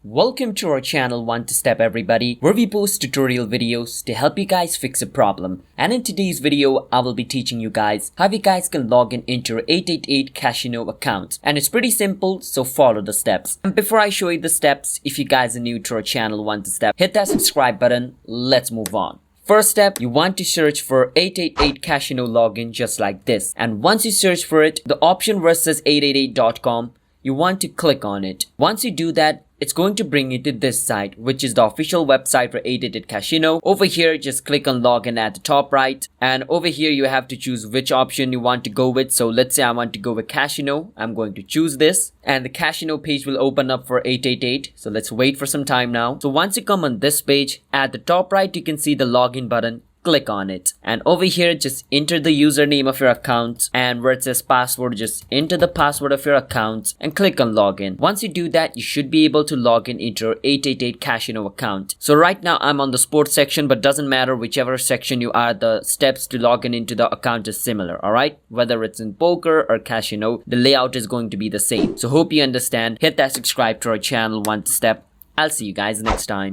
Welcome to our channel One to Step everybody, where we post tutorial videos to help you guys fix a problem. And in today's video, I will be teaching you guys how you guys can log in into your 888 Casino account. And it's pretty simple, so follow the steps. And before I show you the steps, if you guys are new to our channel One to Step, hit that subscribe button. Let's move on. First step, you want to search for 888 Casino login just like this. And once you search for it, the option where it says 888.com, you want to click on it. Once you do that, it's going to bring you to this site, which is the official website for 888 Casino. Over here, just click on login at the top right. And over here, you have to choose which option you want to go with. So let's say I want to go with Casino. I'm going to choose this. And the Casino page will open up for 888. So let's wait for some time now. So once you come on this page, at the top right, you can see the login button. Click on it, and over here just enter the username of your account, and where it says password, just enter the password of your account and click on login. Once you do that, you should be able to log in into your 888 Casino account. So right now I'm on the sports section, but doesn't matter whichever section you are, the steps to log in into the account is similar. Alright, whether it's in poker or casino, the layout is going to be the same. So hope you understand. Hit that subscribe to our channel One Step. I'll see you guys next time.